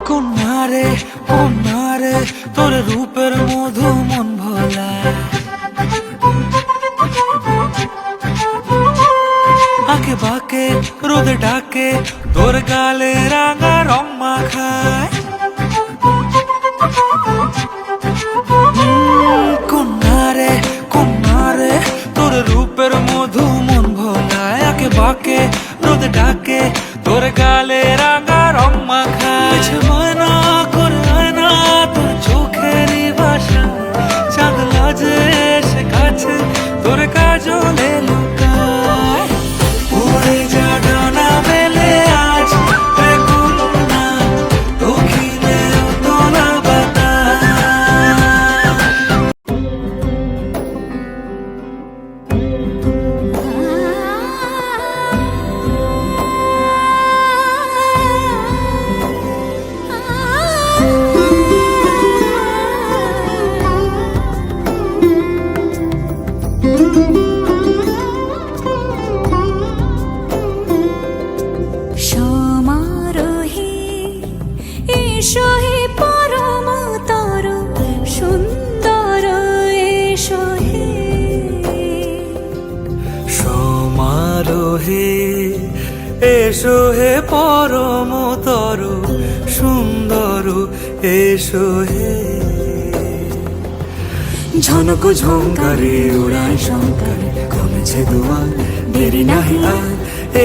কন্যারে তোর রূপের মধু মন ভোলা, আঁকে বাঁকে রোদে ডাকে তোর গালে রাঙা রং মাখায়। কন্যারে তোর রূপের মধু মন ভোলায়, আঁকে বাঁকে রোদে ডাকে তোর গালে রাঙা রং মাখায়। ময়না করে আয়না তোর চোখেরই ভাষা, চাঁদ লাজে এসে কাছে তোর কাজলে লুকায়। উড়ে যা ডানা মেলে আজ রে কন্যা, দক্ষিণে তোলা বাতাস। সমারোহে এসো হে পরমতর সুন্দর, এসো হে সমারোহে এসো হে পরমতর সুন্দর, এসো হে। ঝনক ঝঙ্কারে উড়ায় শঙ্কর, কমেছে দুয়ার দেরি নাহি আর।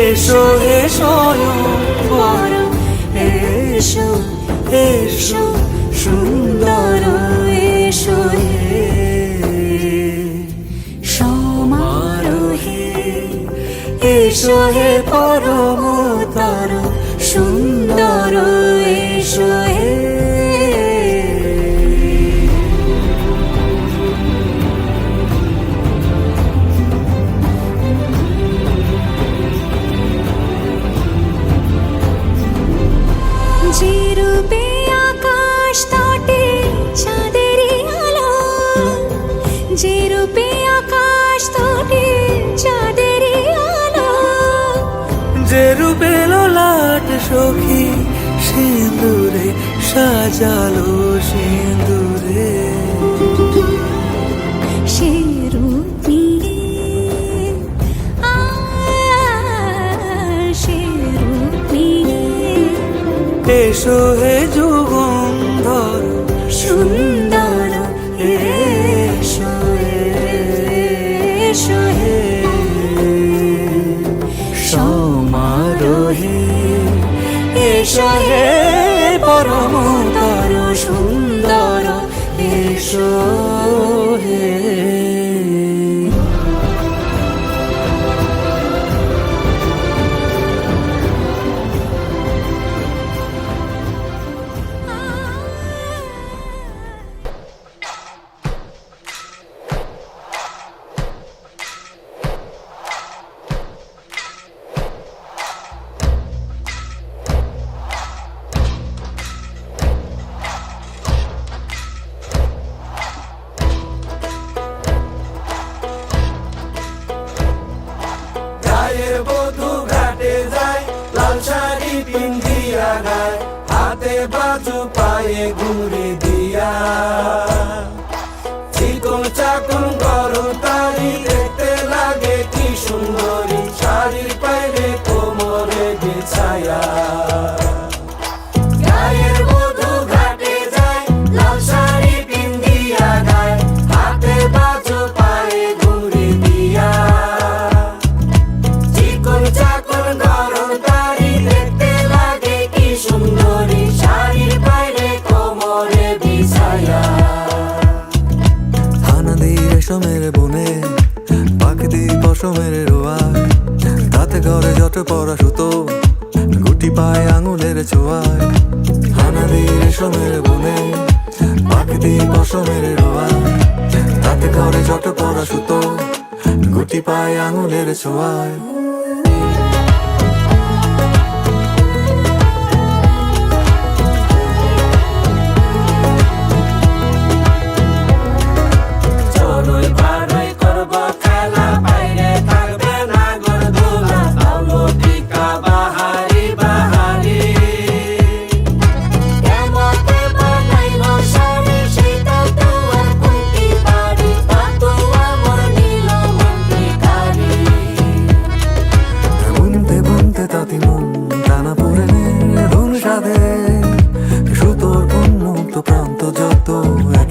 এসো হে স্বয়ংবর, এসো এসো সুন্দর, এসো হে। সমারোহে এসো হে পরমতর সুন্দর, এসো হে। যে রূপে আকাশ তটে চাঁদেরই আলো, যে রূপে আকাশ তটে চাঁদেরই আলো, যে রূপে ললাট সখী সিঁদুরে সাজালো সিঁদুরে। সে রূপ নিয়ে সে রূপ নিয়ে এসো হে যুগন্ধর সুন্দর, এসো এসো হে। সমারোহে এসো হে পরমতর সুন্দর, এসো হে। বধূ ঘাটে যায় লাল শাড়ি পিন্ধিয়া গায়, হাতে বাজু পায়ে ঘুরে দিয়া। চিকন চাকন গরম তারি দেখতে লাগে কি সুন্দরী, শাড়ির পাইলে কোমরে বিছায়া। গায়ের বধূ ঘাটে যায় লাল শাড়ি পিন্ধিয়া গায়, হাতে বাজু পায়ে ঘুরে দিয়া। চিকন চাকন গরম তারি দেখতে লাগে কি সুন্দরী, শাড়ির বাইরে কোমরে বিছায়া। হানাদি রেশমের বনে পাখি পশমের রোয়ায়, তাতে ঘরে যত পরা সুতো গুটি পায় আঙুলের ছোঁয়ায়। হানাদি রেশমের বনে পাখি পশমের রোয়ায়, তাতে ঘরে যত পরা সুতো গুটি পায় আঙুলের ছোঁয়ায়। চড়ুই পাড়ুই করব খেলা, বাইরে থাকবে না গরদোলা, পাউলো টিকা বাহারি বাহারি।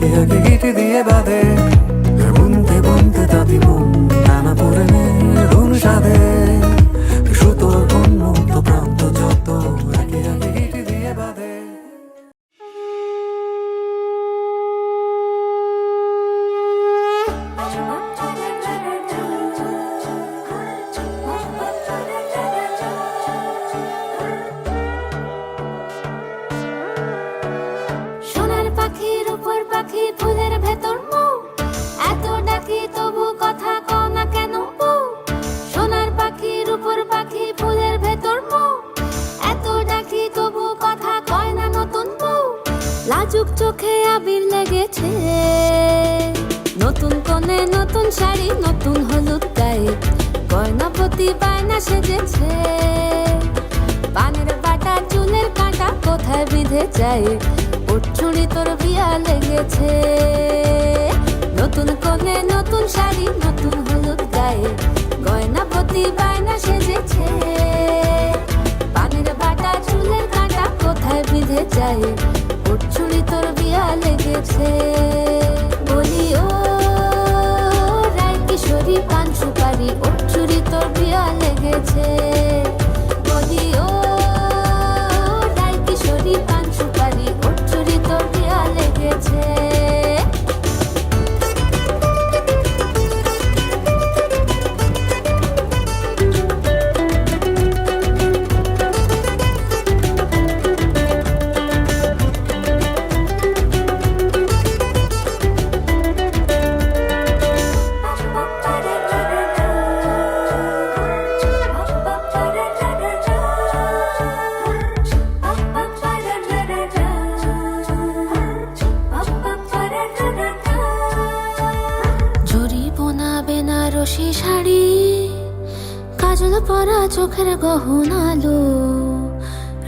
একে একে গিটি দিয়ে বাঁধে বুনতে বুনতে তাবি বুন টানা পড়ে নে রুন সাধে সুতোর উন্মুক্ত প্রান্ত যত একে একে গিটি দিয়ে বাঁধে। সোনার পাখির উপর পাখি ফুলের ভেতর মৌ এত ডাকি তবু কথা কও না কেন বউ সোনার পাখির উপর পাখি ফুলের ভেতর মৌ এত ডাকি তবু কথা কয় না নতুন বউ লাজুক চোখে আবির লেগেছে নতুন কোণে নতুন শাড়ি নতুন হলুদ গায়ে গয়নাপতি বায়না সেজেছে পানের বাটা চুলের কাঁটা কোথায় বিঁধে যায় ওর চুড়ি তোর বিয়া লেগেছে নতুন কোণে নতুন শাড়ি নতুন হলুদ গায়ে গয়নাপতি বায়না সেজেছে পানের বাটা চুলের কাঁটা কোথায় বিঁধে যায় ওর চুড়ি তোর বিয়া লেগেছে বলি ও রায় কিশোরী পান সুপারি ওর চুড়ি তোর বিয়া লেগেছে বলি ও রায় কিশোরী পান সুপারি ওর চুড়ি তোর বিয়া লেগেছে জরি বোনা বেনারসি শাড়ি কাজল পরা চোখের গহনালো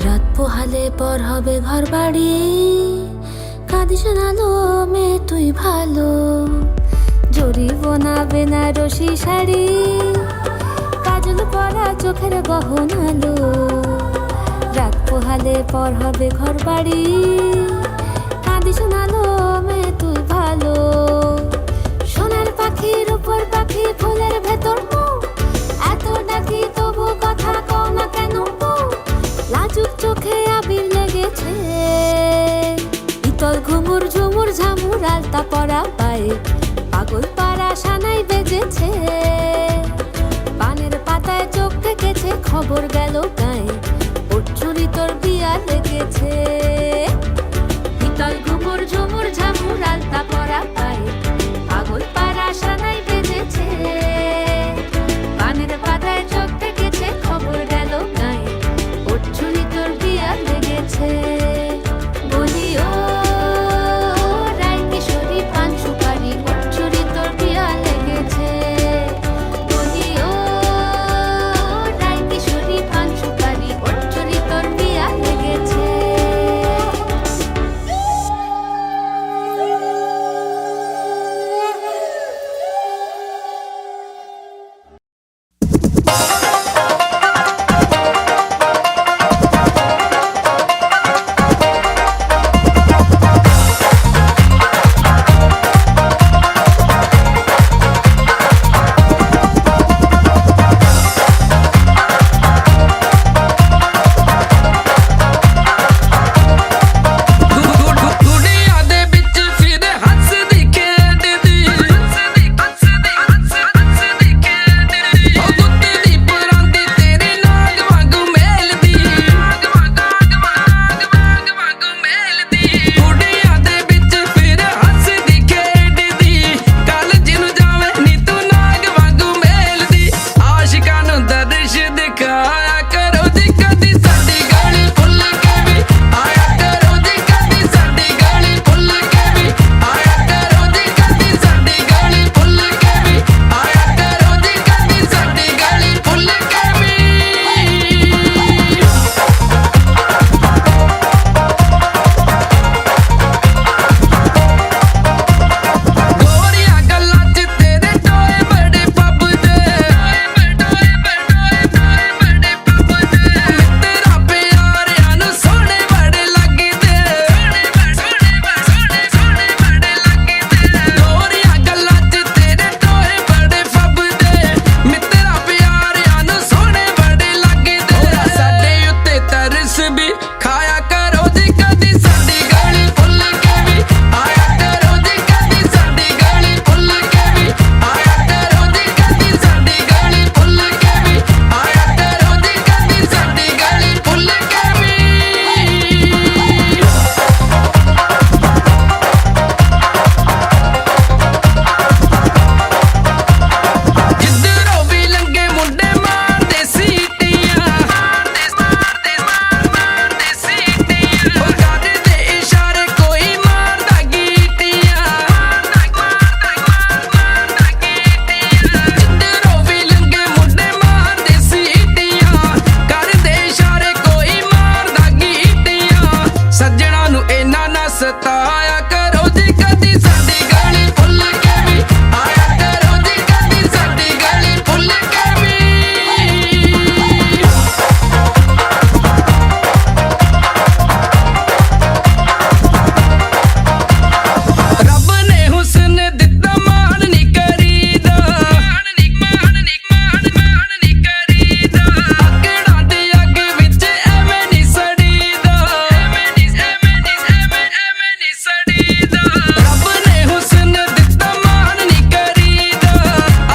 রাত পোহালে পর হবে ঘর বাড়ি কাঁদিস নালো মেয়ে তুই ভালো জরি বোনা বেনারসি শাড়ি কাজল পরা চোখের গহনালো রাত পোহালে পর হবে ঘর বাড়ি কাঁদিস নালো মেয়ে তুই ভালো সোনার পাখির উপর পাখি ফুলের ভেতর মৌ এত ডাকি তবু কথা কও না কেন বউ লাজুক চোখে আবির লেগেছে ইতল ঘুমুর ঝুমুর ঝামুর আলতা পরা পায়ে পাগল পাড়া সানাই বেজেছে পানের পাতায় চোখ থেকেছে খবর গেল গায়ে ওর চুরি তোর বিয়া লেগেছে ইতল ঘুমুর ঝুমুর ঝামুর আলতা পরা পায়ে পাগল পাড়া সানাই বেজেছে পানের পাতায় চোখ থেকেছে খবর গেল গায়ে ওর চুরি তোর বিয়া লেগেছে বলি ও রায় কিশোরী পান সুপারি ওর চুরি তোর বিয়া লেগেছে বলি ও রায় কিশোরী পান সুপারি ওর চুরি তোর বিয়া লেগেছে ਸੱਜਣਾ ਨੂੰ ਇਹਨਾਂ ਨਾ ਸਤਾਇਆ ਕਰੋ ਜੀ ਕਦੀ ਸਾਡੀ ਗਲੀ ਭੁੱਲ ਕੇ ਵੀ ਆਇਆ ਕਰੋ ਜੀ ਕਦੀ ਸਾਡੀ ਗਲੀ ਭੁੱਲ ਕੇ ਵੀ ਰੱਬ ਨੇ ਹੁਸਨ ਦਿੱਤਾ ਮਾਣ ਨੀ ਕਰੀਦਾ ਮਾਣ ਨੀ ਕਰੀਦਾ ਆਕੜਾਂ ਦੀ ਅੱਗ ਵਿੱਚ ਐਵੇਂ ਨੀ ਸੜੀਦਾ ਰੱਬ ਨੇ ਹੁਸਨ ਦਿੱਤਾ ਮਾਣ ਨੀ ਕਰੀਦਾ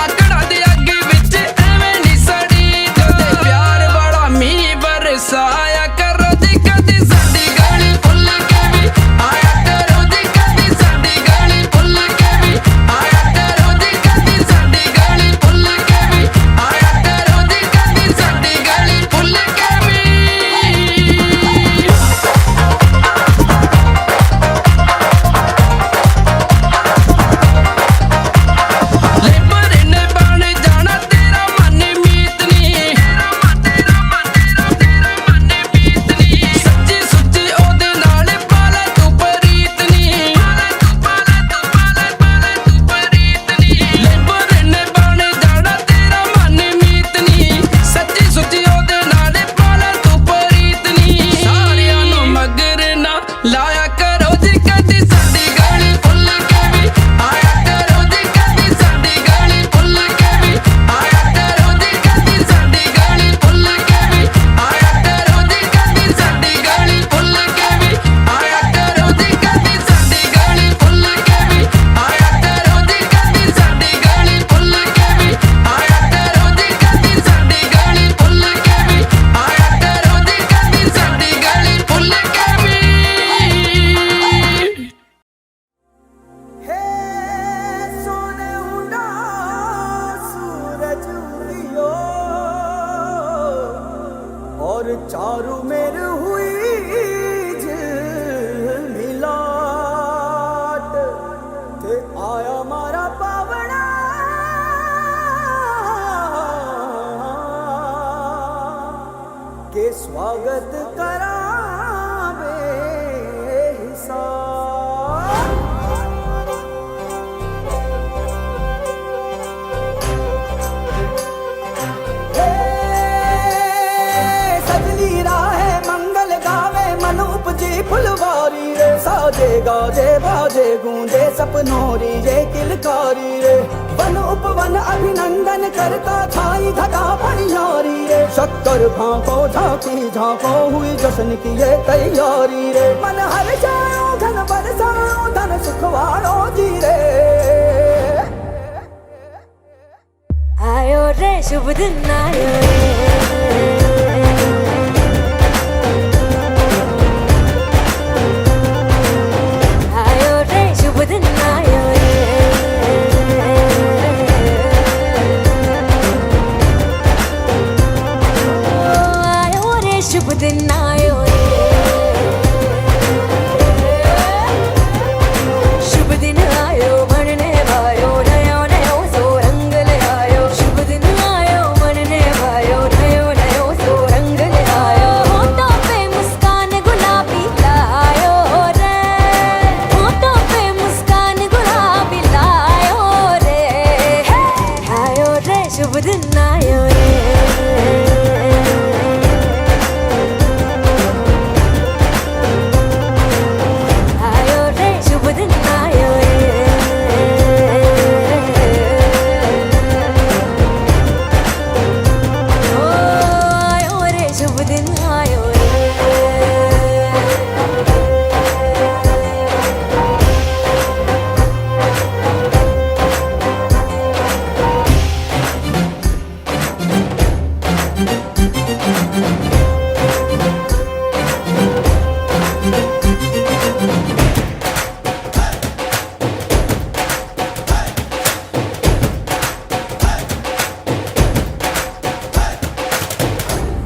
ਆਕੜਾਂ ਦੀ ਅੱਗ ਵਿੱਚ ਐਵੇਂ ਨੀ ਸੜੀਦਾ ਤੇ ਪਿਆਰ ਵਾਲਾ ਮੀਂਹ ਬਰਸਾਇਆ ਕਰੋ ਜੀ ਕਦੀ ਸਾਡੀ ਗਲੀ ਭੁੱਲ ਕੇ ਵੀ ਆਇਆ ਕਰੋ ਜੀ ਕਦੀ ਸਾਡੀ ਗਲੀ ਭੁੱਲ ਕੇ ਵੀ ਆਇਆ ਕਰੋ ਜੀ ਕਦੀ ਸਾਡੀ ਗਲੀ ਭੁੱਲ ਕੇ ਵੀ ਆਇਆ ਕਰੋ ਜੀ ਕਦੀ ਸਾਡੀ ਗਲੀ ਭੁੱਲ ਕੇ ਵੀ ਲੇਬਰ ਨੇ ਬਣ ਜਾਣਾ ਤੇਰਾ ਮਨ ਮੀਤ ਨੀ ਸੱਚੀ ਸੁੱਚੀ ਉਹਦੇ ਨਾਲ ਪਾਲਾ ਤੂੰ ਪਰੀਤ ਨੀ ਲੇਬਰ ਨੇ ਬਣ ਜਾਣਾ ਤੇਰਾ ਮਨ ਮੀਤ ਨੀ ਸੱਚੀ ਸੁੱਚੀ ਉਹਦੇ ਨਾਲ ਪਾਲਾ ਤੂੰ ਪਰੀਤ ਨੀ ਸਾਰਿਆਂ ਨੂੰ ਮਗਰ ਨਾ ਲਾਇਆ ਕਰੋ ਜੀ ਕਦੀ ਸਾਡੀ ਗਲੀ ਭੁੱਲ ਕੇ ਵੀ ਆਇਆ ਕਰੋ ਜੀ ਕਦੀ ਸਾਡੀ ਗਲੀ ਭੁੱਲ ਕੇ ਵੀ ਆਇਆ ਕਰੋ ਜੀ ਕਦੀ ਸਾਡੀ ਗਲੀ ਭੁੱਲ ਕੇ ਵੀ ਆਇਆ ਕਰੋ ਜੀ ਕਦੀ ਸਾਡੀ ਗਲੀ ਭੁੱਲ ਕੇ ਵੀ ਆਇਆ ਕਰੋ ਜੀ ਕਦੀ ਸਾਡੀ ਗਲੀ ਭੁੱਲ ਕੇ ਵੀ ਆਇਆ ਕਰੋ ਜੀ ਕਦੀ ਸਾਡੀ ਗਲੀ ਭੁੱਲ ਕੇ ਵੀ ਆਇਆ ਕਰੋ ਜੀ ਕਦੀ ਸਾਡੀ ਗਲੀ ਭੁੱਲ ਕੇ ਵੀ ਆਇਆ ਕਰੋ ਜੀ ਕਦੀ ਸਾਡੀ ਗਲੀ ਭੁੱਲ ਕੇ ਵੀ सोने उड़ा सूरज उगियो और चारू मेर हुई मिलाट ते आया मारा पावना के स्वागत करावे हिसाब सजनी राहे मंगल गावे मन उपजी फुलवारी रे साजे गाजे बाजे गूंजे सपनोरी रे किलकारी रे वन उपवन अभिनंदन करता छाई घटा फणियारी रे शक्कर भांको झांकी झांको हुई जश्न की ये तैयारी रे मन हर जाओ धन बरसाओ धन सुखवाड़ो जी रे आयो रे शुभ दिन आयो रे आयो रे शुभ दिन आयो रे आयो रे शुभ दिन आयो रे शुभ दिन आयो बनने भायो नयो नयो सो रंग ले आयो शुभ दिन आयो बनने भायो नयो नयो सो रंग ले आयो होठों पे मुस्कान गुलाबी लायो रे होठों पे मुस्कान गुलाबी लायो रे आयो रे शुभ दिन आयो रे आयो रे शुभ दिन आयो रे ओ आयो रे शुभ दिन आयो रे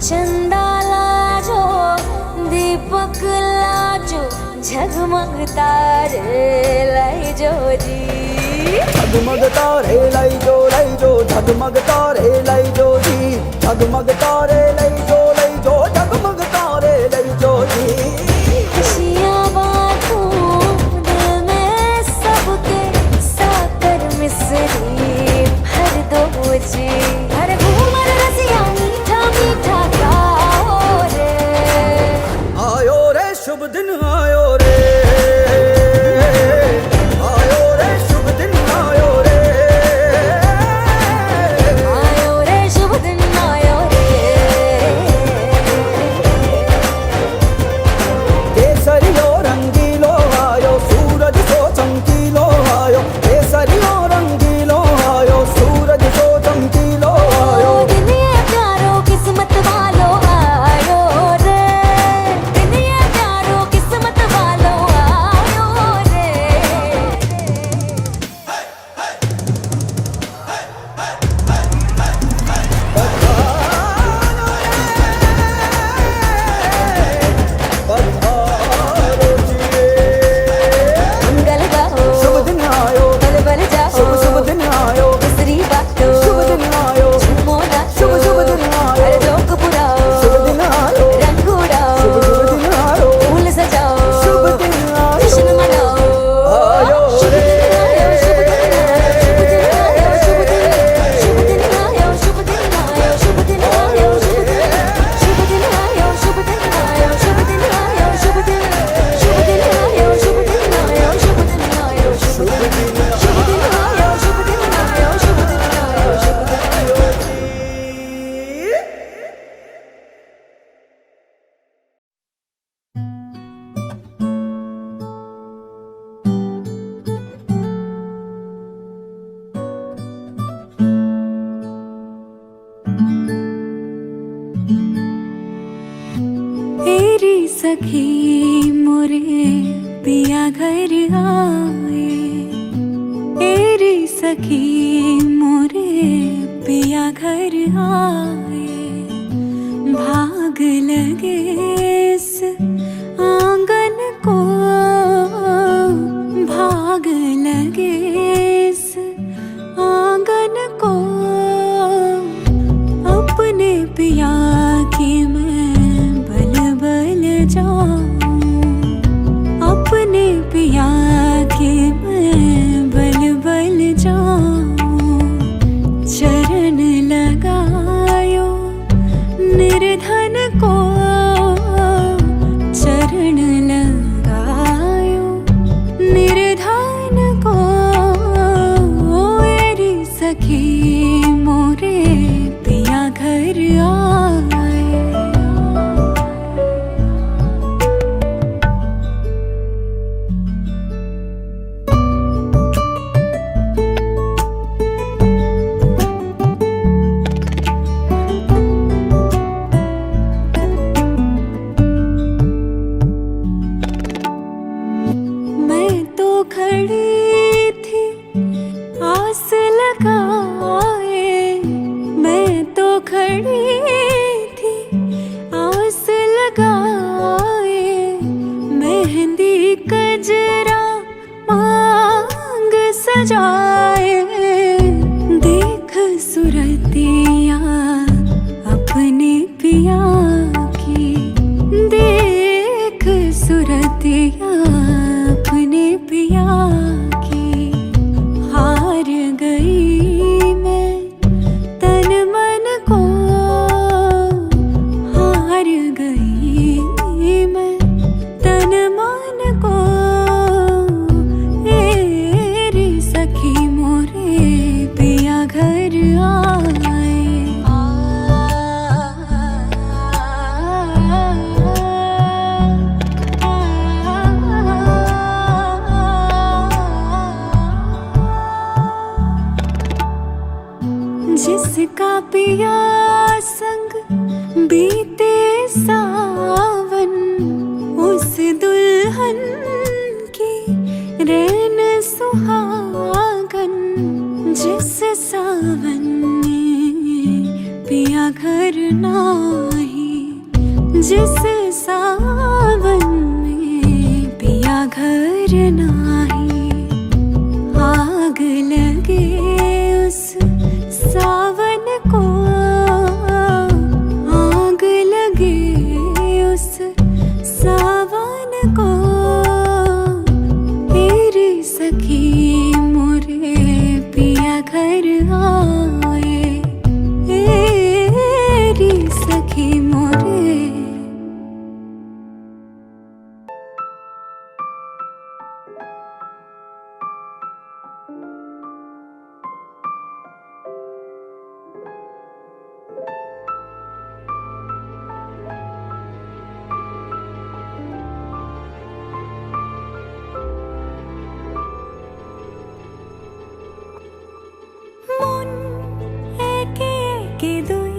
चंदा लाजो दीपक लाजो झगमग तारे लाई जो जी झगमग तारे लाई जो झगमग तारे लाई जो जी झगमग तारे लाई जो झगमग तारे लाई जो जी खुशी सखी मोरे पिया घर आए, तेरी सखी मोरे पिया घर आए। भाग लगे इस आंगन को, भाग लगे इस आंगन को, अपने पिया की मैं बल बल जाऊं, अपने पिया की मैं बल बल जाऊं। चरण लगायो निर्धन को, चरण लगायो निर्धन को, मेरी सखी मोरे पिया घर आए। मैं तो खड़ी थी आस लगाए, मैं तो खड़ी थी आस लगाए। मेहंदी कजरा मांग सजाए, देख सुरतिया अपने पिया की, देख सुरतिया अपने पिया की। हार गई मैं तन मन को, हार गई मैं तन मन को, मेरी सखी मोरे पिया घर आए। जिसका पिया संग बीते सावन, उस दुल्हन की रैन सुहागन। जिस सावन में पिया घर नाही, जिस सावन में पिया घर नाही। आग लगे उस सावन को, आग लगे उस सावन को, तेरी सखी मोरे पिया घर आए, तेरी सखी मोरे। মন একে একে দুই,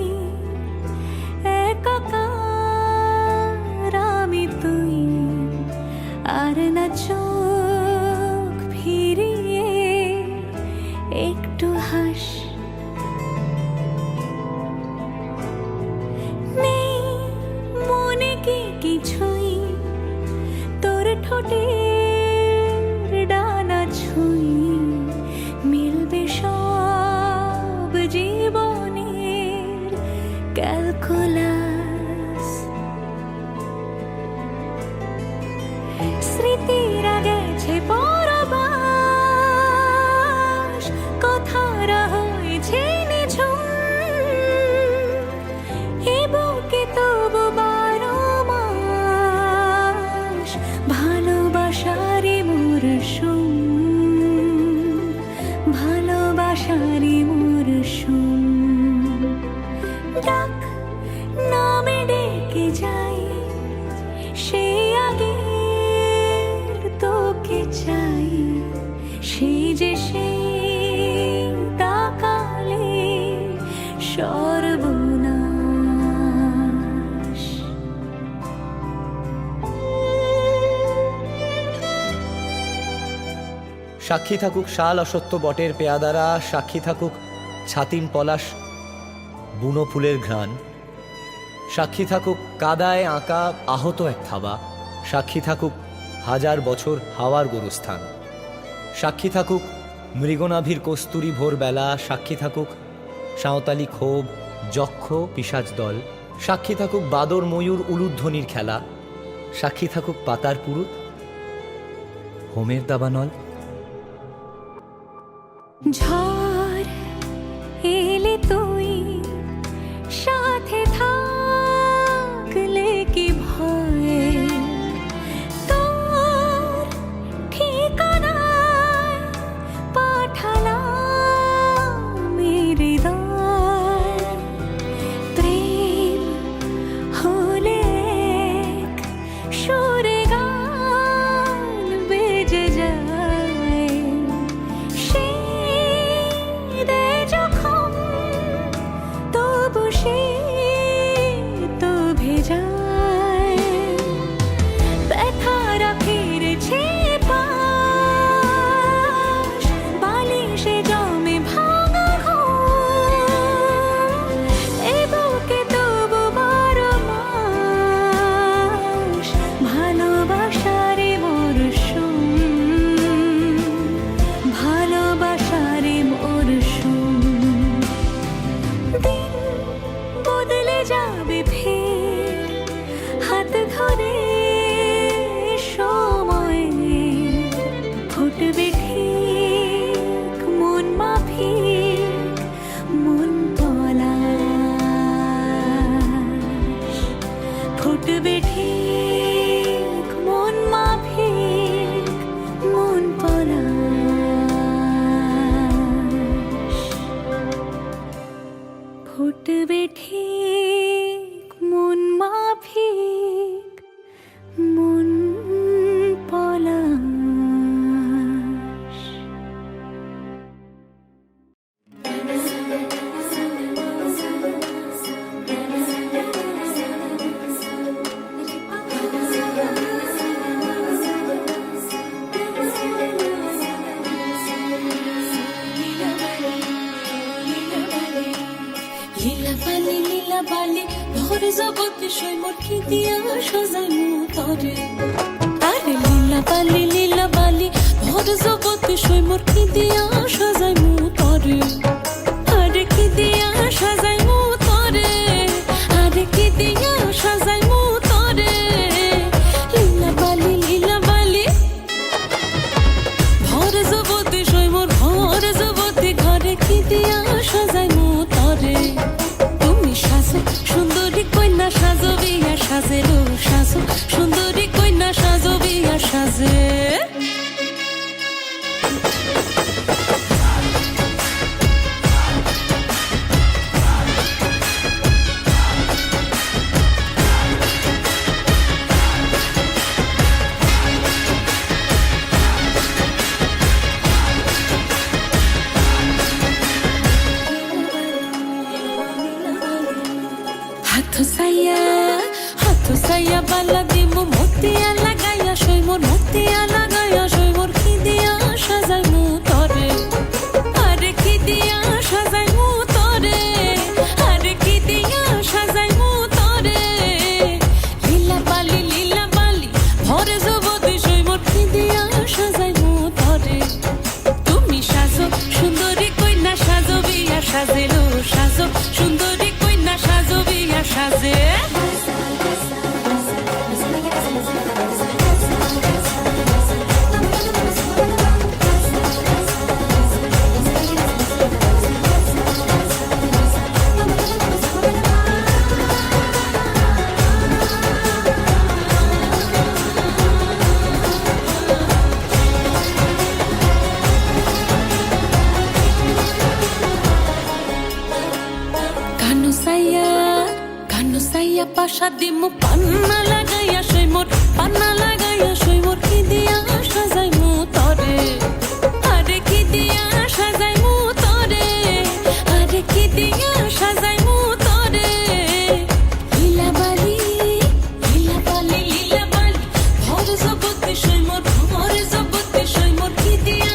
একাকার আমি তুই, আর না চোখ ফিরিয়ে একটু হাস। নেই মনে কি কিছুই, তোর ঠোঁটের ডানা ছুঁই, মিলবে সব জীবনের ক্যালকুলাস। স্মৃতিরা গেছে পরবাস, কথারা হয়েছে নিঝুম, এ বুকে তবু 12 মাস ভালোবাসারই মরশুম, ভালোবাসারই মরশুম। ডাক নামে ডেকে যাই, সেই আগের তোকে চাই, সেই যে সেই তাকালে সর্বনাশ। সাক্ষী থাকুক শাল অসত্য বটের পেয়াদারা, সাক্ষী থাকুক ছাতিম পলাশ বুনো ফুলের ঘ্রাণ, সাক্ষী থাকুক কাদায় আঁকা আহত এক থাবা, সাক্ষী থাকুক হাজার বছর হাওয়ার গোরস্থান, সাক্ষী থাকুক মৃগনাভির কস্তুরী ভোরবেলা, সাক্ষী থাকুক সাঁওতালি ক্ষোভ যক্ষ পিশাচ দল, সাক্ষী থাকুক বাদর ময়ূর উলুধ্বনির খেলা, সাক্ষী থাকুক পাতার পুরুত হোমের দাবানল। ঝড় এলে তুই সাথে থাকলে কি ভয়, তোর ঠিকানায় পাঠালাম হৃদয়, প্রেম হলে এক সুরে গান বেজে যায়, শীতে যখন তবু সে তো ভেজায়, ব্যথারা ফিরেছে পাশ, বালিশে জমে ভাঙা ঘুম, এ বুকে তবু 12 মাস ভালোবাসারে মরশুম, ভালোবাসারে মরশুম। দিন বদলে যাবে ফের হাত ধরে সময়, ফুটবে ঠিক মন মাফিক মন পলাশ, ফুটবে ঠিক মন মাফিক মন পলাশ, ফুটবে ঠিক মন মাফিক মন পলাশ। লীলা বালি ভোর জগতে সৈমর কি দিয়া সাজাই মুতরে, আরে লীলা বালি ভোর জগতে সৈমর কি দিয়া সাজাই মুতরে, আরে কি দিয়া সাজাই মুতরে, আরে কি দিয়া সাজাই মুতরে, লীলা বালি ভোর জগতে সৈমর ভোর জগতে ঘরে কি দিয়া সাজাই মুতরে, সুন্দরী কন্যা সাজো বিয়া সাজে লো সাজো, সুন্দরী কন্যা সাজো বিয়া সাজে। হাথ সাইয়া বালা দিমু মতিয়া লাগাইয়া সৈমর, মতিয়া লাগাইয়া সৈমর কি দিয়া সাজাই মুতরে, আরে কি দিয়া সাজাই মুতরে, আরে কি দিয়া সাজাই মুতরে, লীলা বালি ভরে জগতে সৈমর কি দিয়া সাজাই মুতরে, তুমি সাজো সুন্দরী কন্যা সাজো বিয়া সাজে লো সাজো, সুন্দরী কন্যা সাজো বিয়া সাজে। সাইয়া পাশা দিমু পান্না লাগাইয়া সৈমর, পান্না লাগাইয়া সৈমর কি দিয়া সাজাই মুতরে, আরে কি দিয়া সাজাই মুতরে, আরে কি দিয়া সাজাই মুতরে, লীলা বালি ভোর জগতে সৈমর, ভোর জগতে সৈমর কি দিয়া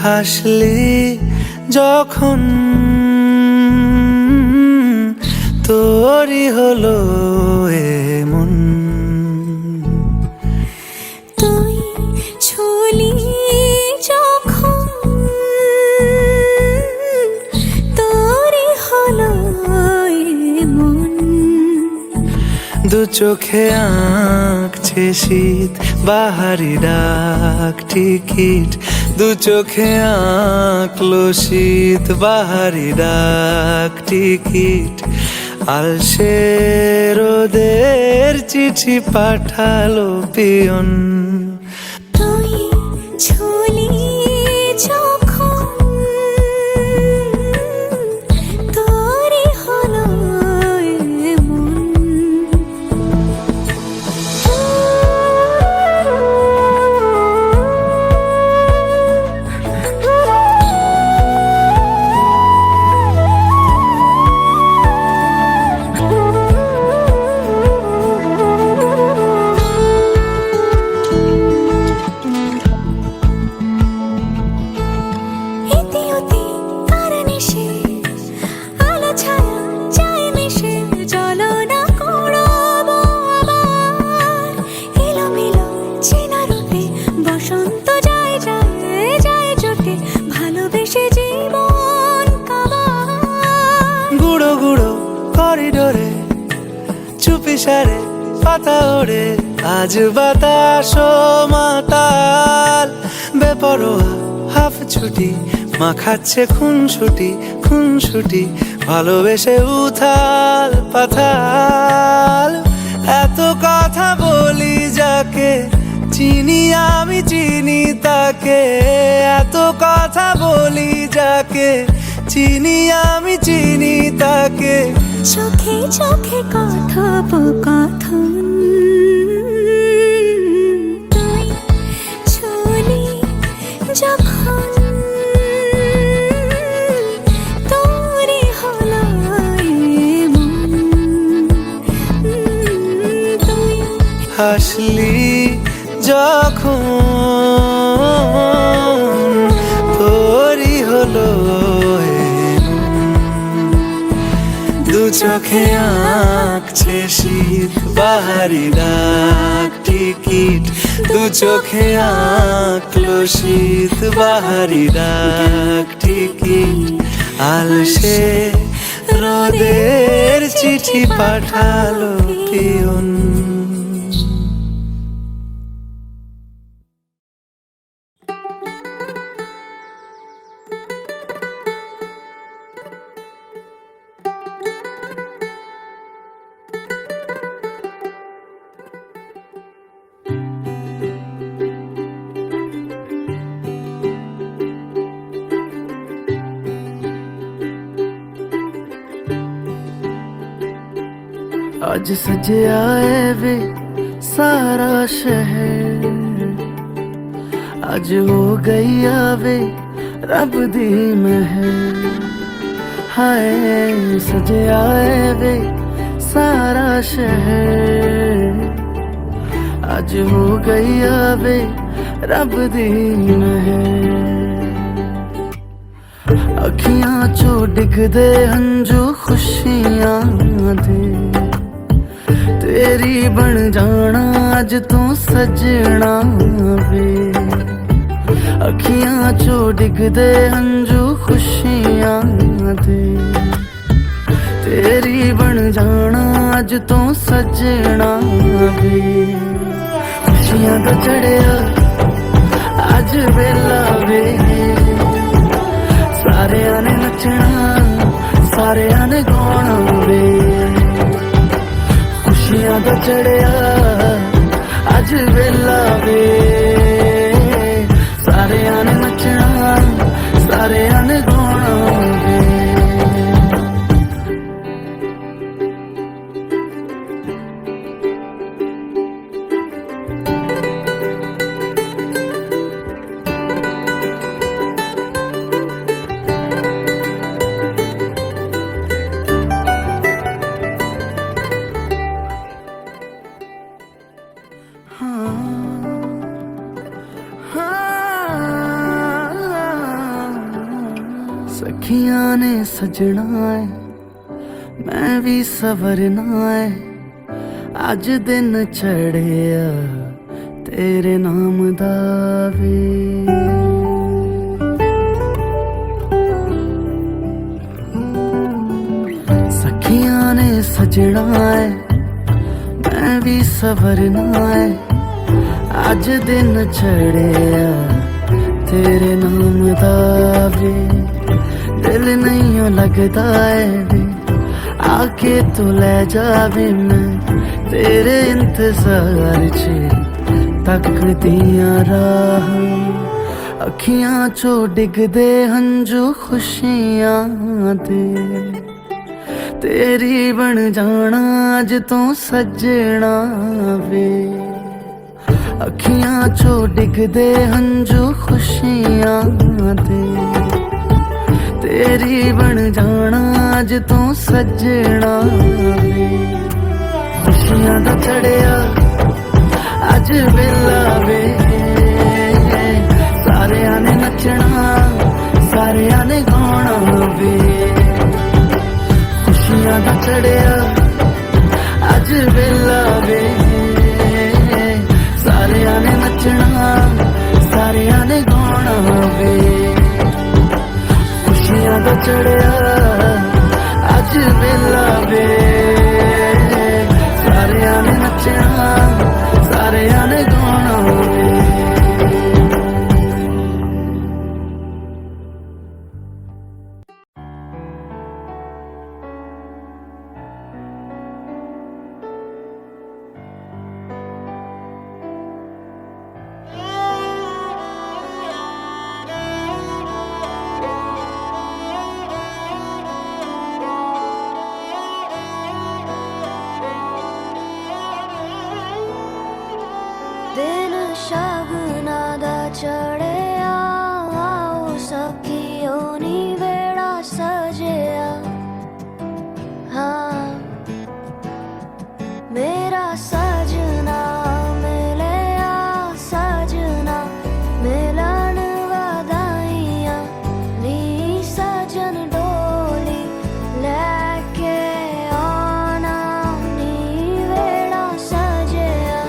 হাসলি যখন তোরই হলো এমন। তুই ছুলি যখন তোরই হলো এমন। দু চোখে আঁকছে শীত বাহারি ডাক টিকিট, দু চোখে আঁকলো শীত বাহারি ডাক টিকিট। আলসে রোদের চিঠি পাঠালো পিয়ন। তুই ছুলি যখন তোরই হলো এমন। ইতি অতি কারণে সে আলো ছায়া যায় মিশে, চলো না করবো আবার এলোমেলো চেনা রূপে। বসন্ত যায় যায় যায় জোটে, ভালোবেসে জীবন কাবার। গুঁড়ো গুঁড়ো করিডোরে চুপি সারে পাতা ওড়ে, আজ বাতাস মাতাল বেপরোয়া হাফ ছুটি। মাখাচ্ছে খুনসুটি খুনসুটি, ভালোবেসে উথাল পাথাল। এত কথা বলি যাকে চিনি আমি চিনি তাকে, এত কথা বলি যাকে চিনি আমি চিনি তাকে। চোখে চোখে কথোপকথন, তুই ছুলি যখন তোরই হলো এমন। তুই হাসলি যখন তোরই হলো এমন। দু চোখে আঁকছে শীত বাহারি ডাক টিকিট, দু চোখে আঁকলো শীত বাহারি ডাক টিকিট। আলসে রোদের চিঠি পাঠালো পিয়ন। आज सजया है वे सारा शहर, आज हो गई आवे रब दी महर। हाय सजया है वे सारा शहर, आज हो गई आवे रब दी महर। अखियां चो डिगदे हंजू खुशियां दे, तेरी बन जाना अज तू सजना वे। अखियां चो डिगदे हंजू खुशियां दे, तेरी बन जाना अज तू सजना वे। खुशियां दा चढ़िया अज वेला वे, सारियां ने नचना सारियां ने गाना वे। खुशियां दा चढ़िया अज वेला वे, सारियां ने नचना सारियां ने गाना वे। हाँ सखियां ने सजना है मैं भी सवरना है अज दिन चढ़िया तेरे नाम दा वे सखियां ने सजना है मैं भी सवरना है अज दिन चढ़िया तेरे नाम दा वे दिल नहीं लगता है वे आके तू ले जावे मैं तेरे इंतजार च तकदियां राह अखियां चो डिगदे हंजू खुशियां दे तेरी बन जाना अज तो सजना वे अखियां चो डिगदे हंजू खुशियां दे तेरी बन जाना अज तो सजना वे खुशियां दा चढ़िया अज वेला वे सारियां ने नचना सारियां ने गाना वे खुशियां दा चढ़िया अज वेला वे सारियां ने नचना सारियां ने गाना वे खुशियां दा चढ़िया अज वेला वे सारियां ने नचना सारियां ने गाना वे दिन शगना दा चढ़िया आओ सखियों नी वेड़ा सजिया हाँ मेरा सजना मिलिया सजना मिलन वधाइयां नी सजन डोली लेके आना नी वेड़ा सजिया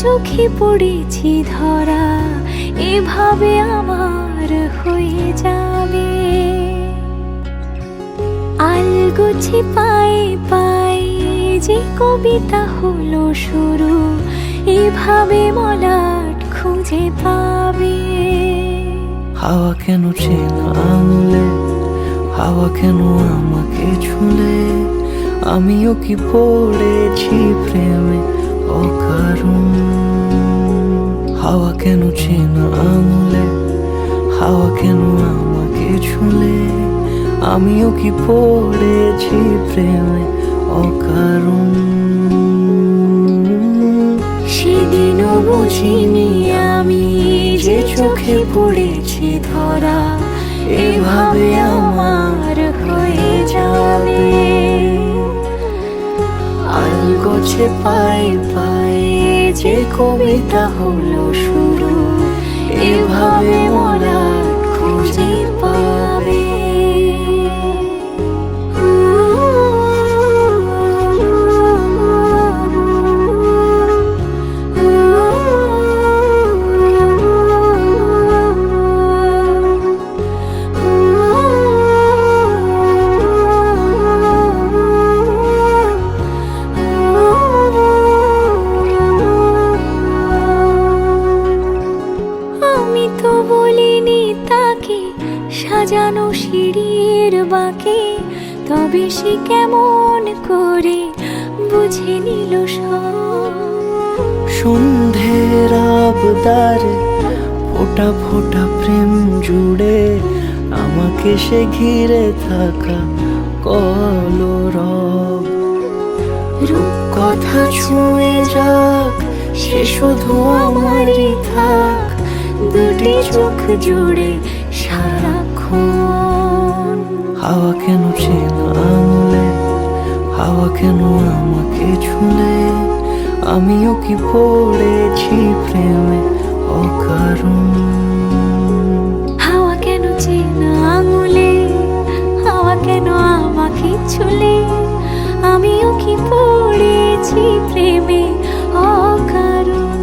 চোখে পড়েছি ধরা, এভাবে আমার হয়ে যাবে। আলগোছে পায়ে পায়ে যে কবিতা হলো শুরু, এভাবে মলাট খুঁজে পাবে। হাওয়া কেন চেনা আঙুলে, হাওয়া কেন আমাকে ছুলে, আমিও কি পড়েছি প্রেমে অকারণ। হাওয়া কেন চেনা আঙুলে, হাওয়া কেন আমাকে ছুলে, আমিও কি পড়েছি প্রেমে অকারণ। সেদিনও বুঝিনি আমি যে চোখে পড়েছি ধরা, এভাবে আমার হয়ে যাবে। আলগোছে পায়ে পায়ে যে কবিতা হলো শুরু, এভাবে মলাট খুঁজে পাবে। আমি তো বলিনি তাকে সাজানো সিঁড়ির বাঁকে, তবে সে কেমন করে বুঝে নিল সব। সন্ধ্যের আবদারে ফোটা ফোটা প্রেম জুড়ে, আমাকে সে ঘিরে থাকা কলরব। রূপকথা ছুঁয়ে যাক, সে শুধু আমারই থাক, দুটি চোখ জুড়ে সারাক্ষণ। হাওয়া কেন চেনা আঙুলে, হাওয়া কেন আমাকে ছুলে, আমিও কি পড়েছি প্রেমে অকারণ। হাওয়া কেন চেনা আঙুলে, হাওয়া কেন আমাকে ছুলে, আমিও কি পড়েছি প্রেমে অকারণ।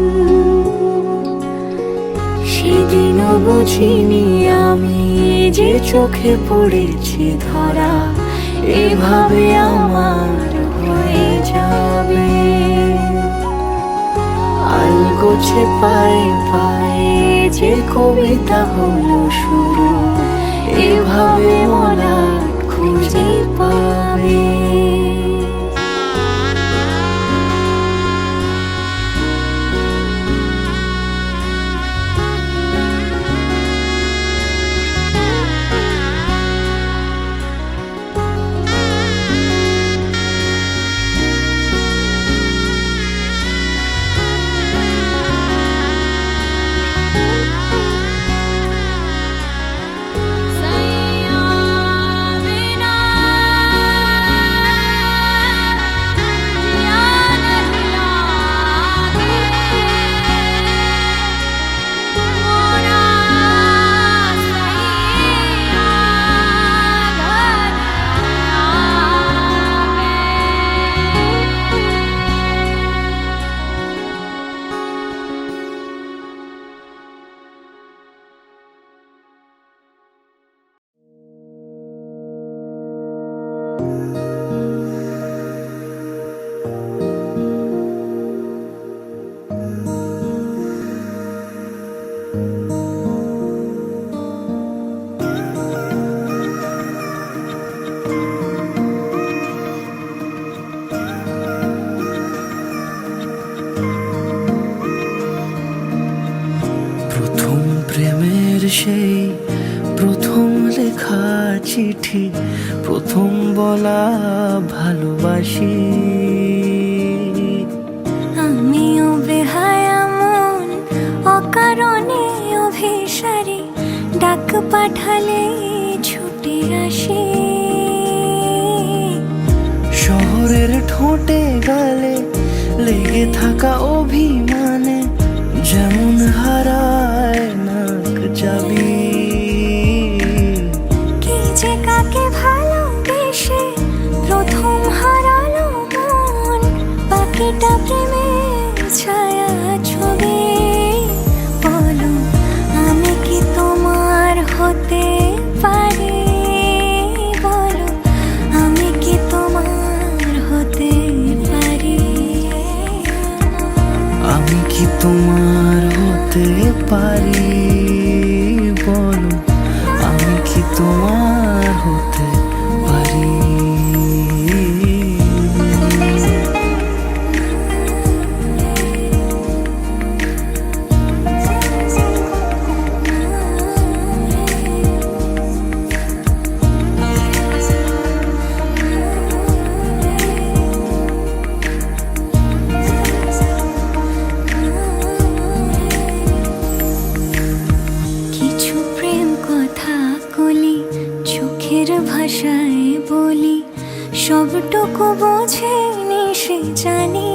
সেদিনও বুঝিনি আমি যে চোখে পড়েছি ধরা, এভাবে আমার হয়ে যাবে। আলগোছে পায়ে পায়ে যে কবিতা হলো শুরু, এভাবে মলাট খুঁজে পাবে। সেই প্রথম লেখা চিঠি, প্রথম বলা ভালোবাসি। আমিও বেহায়া মন অকারণে অভিসারে, ডাক পাঠালে ছুটে আসি। শহরের ঠোঁটে গালে লেগে থাকা অভিমানে, যেমন হারায় নাক যাবি। কে যে কাকে ভালোবেসে প্রথম হারালো মন, বাকিটা প্রেমের ছায়া। পারি বলো আমি কি তোমার হতে পারি কিছু প্রেম কথা কলি চোখের ভাষায় বলি সবটুকু বোঝেনি সে জানি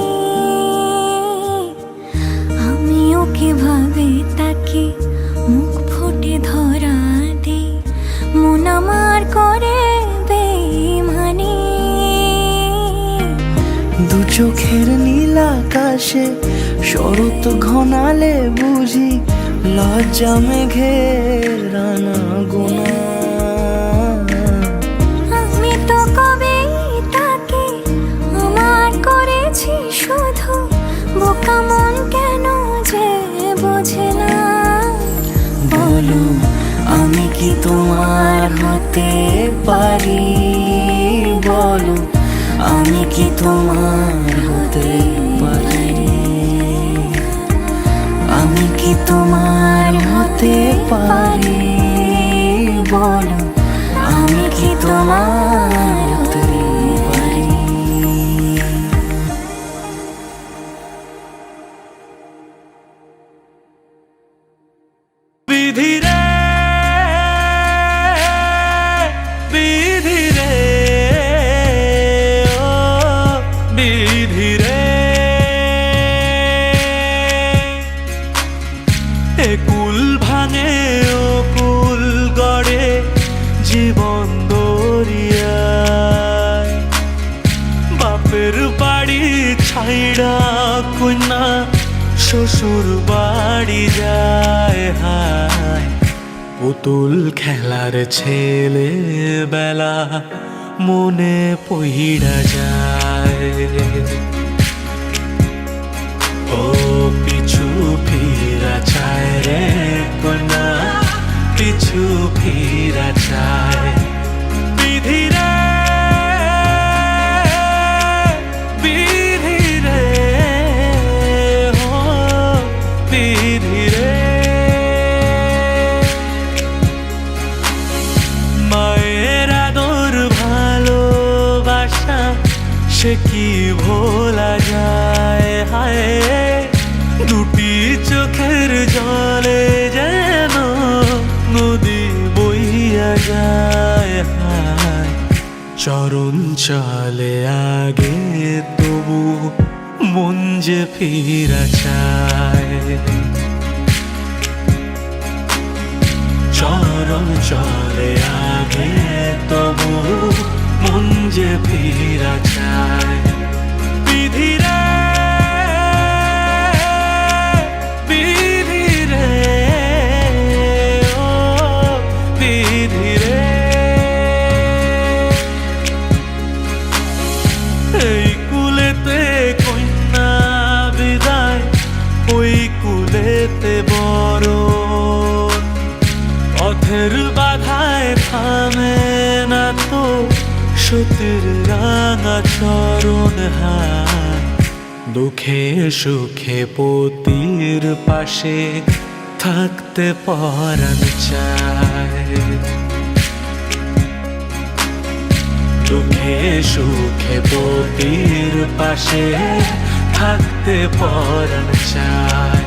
আমি ওকে ভাবে তাকে মুখ ফুটে ধরা দেই মন আমার করে বেইমানি দু চোখের নীল আকাশে শরৎ ঘনালে বুঝি লজ্জা মেঘের রানা গোনা আমি তো কবেই তাকে আমার করেছি শুধু বোকা মন কেন যে বোঝে না বলো আমি কি তোমার হতে পারি বলো আমি কি তোমার হতে পারি আমি কি তোমার হতে পারি বলো আমি কি তোমার হতে পারি বিধি রে বিধি রে ও বিধি রে এ কুল ভাঙে ও কুল গড়ে জীবন দরিয়ায় বাপের বাড়ি ছাইড়া কন্যা শ্বশুর বাড়ি যায় হায় পুতুল খেলার ছেলে বেলা মনে পইড়া যায় ও পিছু ফিরা চায় রে কন্যা পিছু ফিরা চায় বিধি রে বিধি রে ও বিধি রে মায়ের আদর ভালোবাসা সে কি ভোলা যায় হায় দুটি চোখের জলে যেন নদী বইয়া যায় হায় চরণ চলে আগে তবু মন যে ফিরা চায় চরণ চলে আগে তবু মন যে ফিরা চায় বিধি রে বিধি রে ও বিধি রে এই কুলেতে কন্যা বিদায় ওই কুলেতে বড় পথের বাধায় থামে না তো সতীর রাঙা চরণ হায় দুঃখে সুখে পতির পাশে থাকতে পরাণ চায় দুঃখে সুখে পতির পাশে থাকতে পরাণ চায়